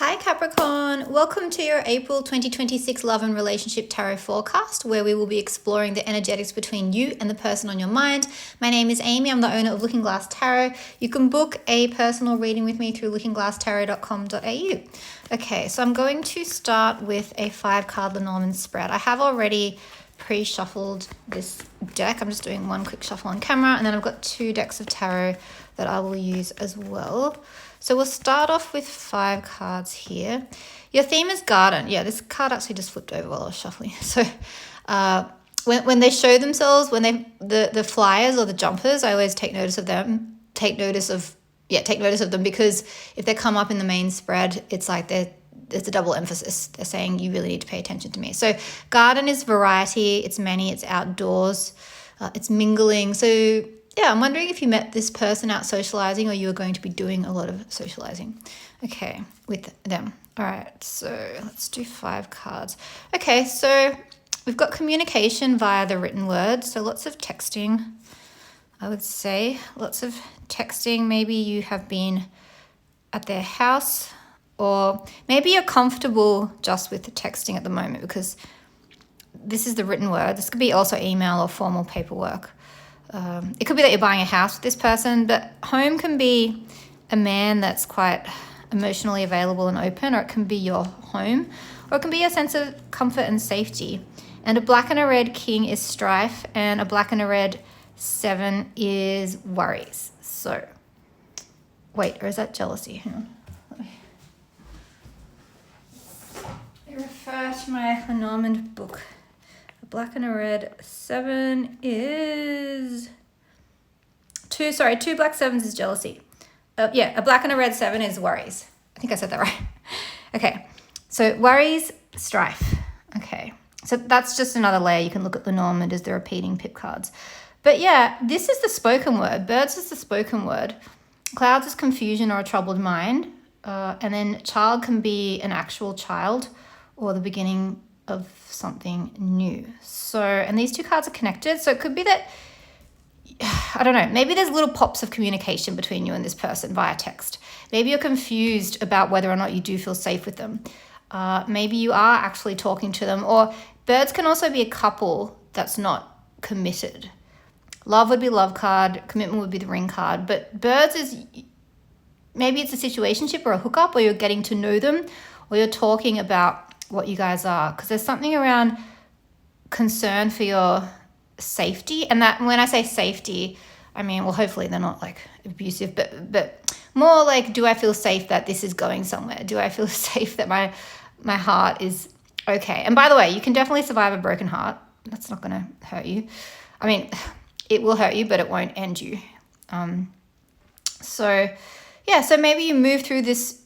Hi Capricorn, welcome to your April 2026 Love and Relationship Tarot forecast, where we will be exploring the energetics between you and the person on your mind. My name is Amy, I'm the owner of Looking Glass Tarot. You can book a personal reading with me through lookingglasstarot.com.au. Okay, so I'm going to start with a 5-card Lenormand spread. I have already pre-shuffled this deck. I'm just doing one quick shuffle on camera, and then I've got 2 decks of tarot that I will use as well. So we'll start off with 5 cards here. Your theme is garden. Yeah, this card actually just flipped over while I was shuffling. So when they show themselves, when the flyers or the jumpers, I always take notice of them. Take notice of them, because if they come up in the main spread, it's like it's a double emphasis. They're saying you really need to pay attention to me. So garden is variety, it's many, it's outdoors, it's mingling. So yeah, I'm wondering if you met this person out socializing, or you are going to be doing a lot of socializing, okay, with them. All right, so let's do 5 cards. Okay, so we've got communication via the written word, so lots of texting, I would say. Lots of texting. Maybe you have been at their house, or maybe you're comfortable just with the texting at the moment, because this is the written word. This could be also email or formal paperwork. It could be that you're buying a house with this person, but home can be a man that's quite emotionally available and open, or it can be your home, or it can be a sense of comfort and safety. And a black and a red king is strife, and a black and a red 7 is worries. So, wait, or is that jealousy? Hang on. Let me refer to my Lenormand book. Black and a red 7 is 2 black 7s is jealousy. A black and a red 7 is worries. I think I said that right. Okay, so worries, strife. Okay, so that's just another layer. You can look at Lenormand as the repeating pip cards. But yeah, this is the spoken word. Birds is the spoken word. Clouds is confusion or a troubled mind. And then child can be an actual child, or the beginning of something new. So, and these 2 cards are connected. So it could be that, I don't know, maybe there's little pops of communication between you and this person via text. Maybe you're confused about whether or not you do feel safe with them. Maybe you are actually talking to them, or birds can also be a couple that's not committed. Love would be love card, commitment would be the ring card, but birds is, maybe it's a situationship or a hookup, or you're getting to know them, or you're talking about what you guys are, because there's something around concern for your safety. And that, when I say safety, I mean, well, hopefully they're not like abusive, but more like, do I feel safe that this is going somewhere? Do I feel safe that my heart is okay? And by the way, you can definitely survive a broken heart. That's not going to hurt you. I mean, it will hurt you, but it won't end you. So maybe you move through this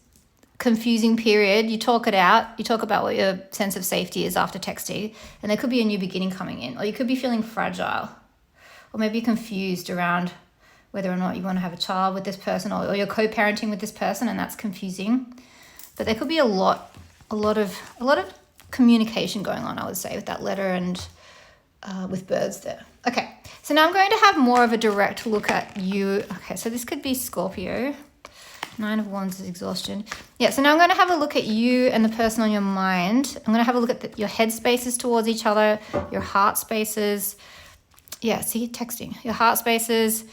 confusing period, you talk it out, you talk about what your sense of safety is after texting, and there could be a new beginning coming in, or you could be feeling fragile, or maybe you're confused around whether or not you want to have a child with this person, or you're co-parenting with this person, and that's confusing. But there could be a lot of communication going on, I would say, with that letter and with birds there. Okay, so now I'm going to have more of a direct look at you. Okay, so this could be Scorpio. 9 of Wands is exhaustion. Yeah, so now I'm going to have a look at you and the person on your mind. I'm going to have a look at your head spaces towards each other, your heart spaces. Yeah, see, texting. Your heart spaces,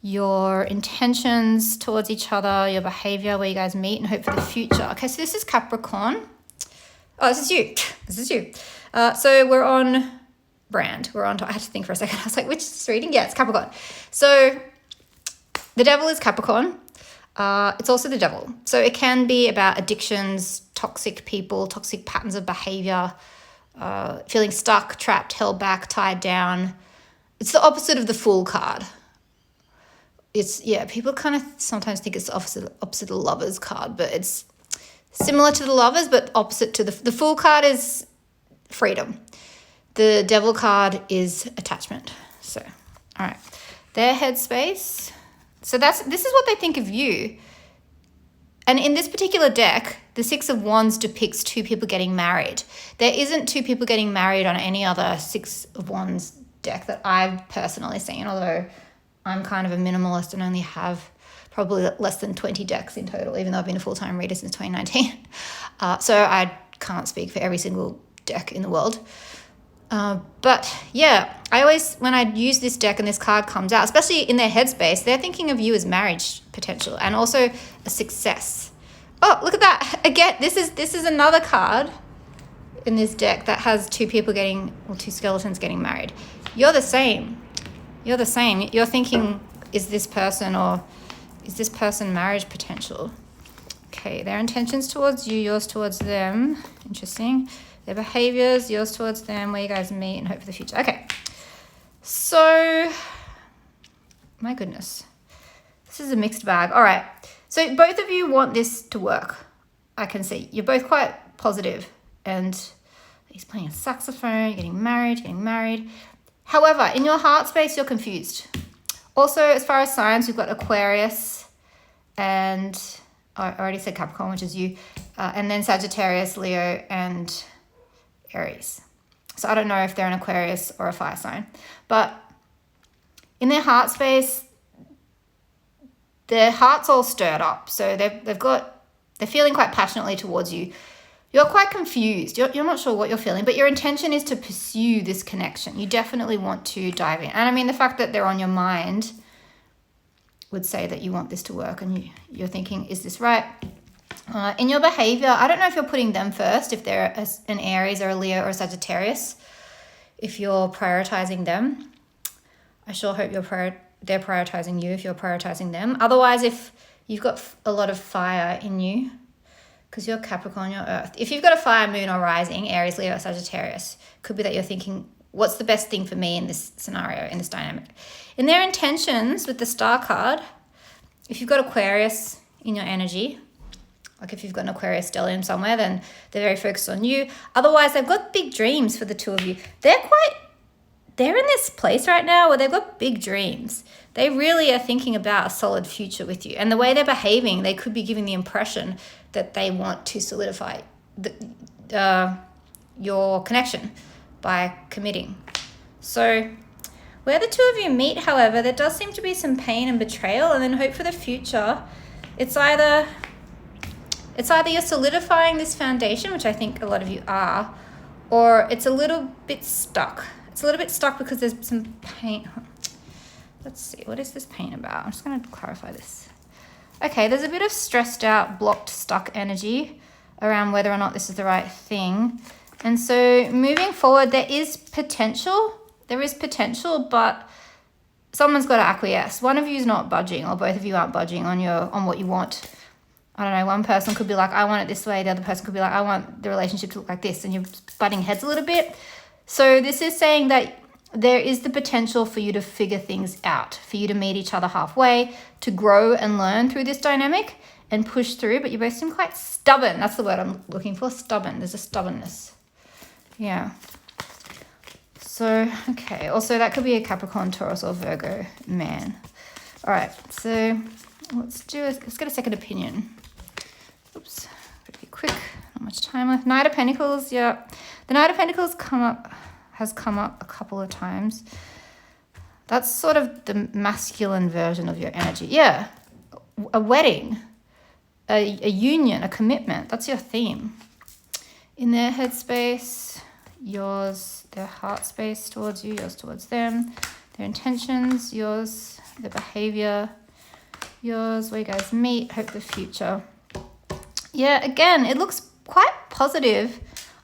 your intentions towards each other, your behavior, where you guys meet and hope for the future. Okay, so this is Capricorn. Oh, this is you. This is you. So we're on brand. I had to think for a second. I was like, which is this reading? Yeah, it's Capricorn. So the devil is Capricorn. It's also the devil. So it can be about addictions, toxic people, toxic patterns of behavior, feeling stuck, trapped, held back, tied down. It's the opposite of the Fool card. People kind of sometimes think it's the opposite of the Lovers card, but it's similar to the Lovers, but opposite to the Fool card is freedom. The devil card is attachment. So, all right. Their headspace. So this is what they think of you. And in this particular deck, the 6 of Wands depicts 2 people getting married. There isn't 2 people getting married on any other 6 of Wands deck that I've personally seen, although I'm kind of a minimalist and only have probably less than 20 decks in total, even though I've been a full-time reader since 2019. So I can't speak for every single deck in the world. But yeah, I always, when I use this deck and this card comes out, especially in their headspace, they're thinking of you as marriage potential and also a success. Oh, look at that. Again, this is another card in this deck that has two skeletons getting married. You're the same. You're the same. You're thinking, is this person marriage potential? Okay, their intentions towards you, yours towards them. Interesting. Their behaviors, yours towards them, where you guys meet and hope for the future. Okay. So, my goodness. This is a mixed bag. All right. So both of you want this to work. I can see. You're both quite positive. And he's playing a saxophone, getting married. However, in your heart space, you're confused. Also, as far as signs, you've got Aquarius and I already said Capricorn, which is you, and then Sagittarius, Leo, and Aries. So I don't know if they're an Aquarius or a fire sign, but in their heart space, their heart's all stirred up. So they're feeling quite passionately towards you. You're quite confused. You're not sure what you're feeling, but your intention is to pursue this connection. You definitely want to dive in. And I mean, the fact that they're on your mind would say that you want this to work and you're thinking, is this right? In your behavior, I don't know if you're putting them first, if they're an Aries or a Leo or a Sagittarius, if you're prioritizing them. I sure hope they're prioritizing you if you're prioritizing them. Otherwise, if you've got a lot of fire in you, because you're Capricorn, you're Earth. If you've got a fire, moon or rising, Aries, Leo, or Sagittarius, could be that you're thinking, what's the best thing for me in this scenario, in this dynamic? In their intentions with the star card, if you've got Aquarius in your energy, like if you've got an Aquarius stellium somewhere, then they're very focused on you. Otherwise, they've got big dreams for the two of you. They're in this place right now where they've got big dreams. They really are thinking about a solid future with you. And the way they're behaving, they could be giving the impression that they want to solidify your connection by committing. So where the two of you meet, however, there does seem to be some pain and betrayal and then hope for the future. It's either you're solidifying this foundation, which I think a lot of you are, or it's a little bit stuck. It's a little bit stuck because there's some pain. Let's see, what is this pain about? I'm just going to clarify this. Okay, there's a bit of stressed out, blocked, stuck energy around whether or not this is the right thing. And so moving forward, there is potential, but someone's got to acquiesce. One of you is not budging, or both of you aren't budging on what you want. I don't know, one person could be like, I want it this way. The other person could be like, I want the relationship to look like this. And you're butting heads a little bit. So this is saying that there is the potential for you to figure things out, for you to meet each other halfway, to grow and learn through this dynamic and push through. But you both seem quite stubborn. That's the word I'm looking for, stubborn. There's a stubbornness. Yeah. So, okay. Also, that could be a Capricorn, Taurus, or Virgo man. All right. So let's get a second opinion. Oops. Gotta be quick. Not much time left. Knight of Pentacles. Yeah. The Knight of Pentacles has come up a couple of times. That's sort of the masculine version of your energy. Yeah. A wedding, a union, a commitment. That's your theme. In their headspace, yours, their heart space towards you, yours towards them, their intentions, yours, their behavior, yours, where you guys meet, hope the future. Yeah, again, it looks quite positive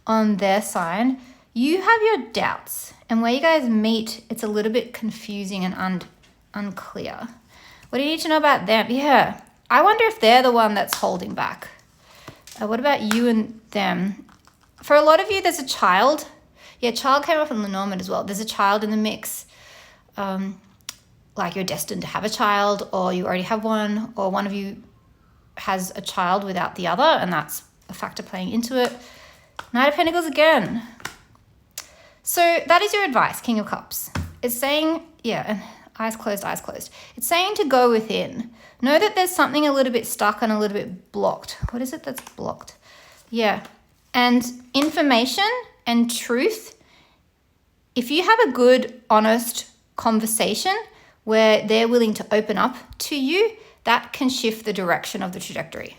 on their side. You have your doubts, and where you guys meet, it's a little bit confusing and unclear. What do you need to know about them? Yeah, I wonder if they're the one that's holding back. What about you and them? For a lot of you, there's a child. Yeah, child came up in Lenormand as well. There's a child in the mix. Like you're destined to have a child, or you already have one, or one of you has a child without the other, and that's a factor playing into it. Knight of Pentacles again. So that is your advice, King of Cups. It's saying, yeah, and eyes closed, eyes closed. It's saying to go within. Know that there's something a little bit stuck and a little bit blocked. What is it that's blocked? Yeah. And information and truth, if you have a good, honest conversation where they're willing to open up to you, that can shift the direction of the trajectory.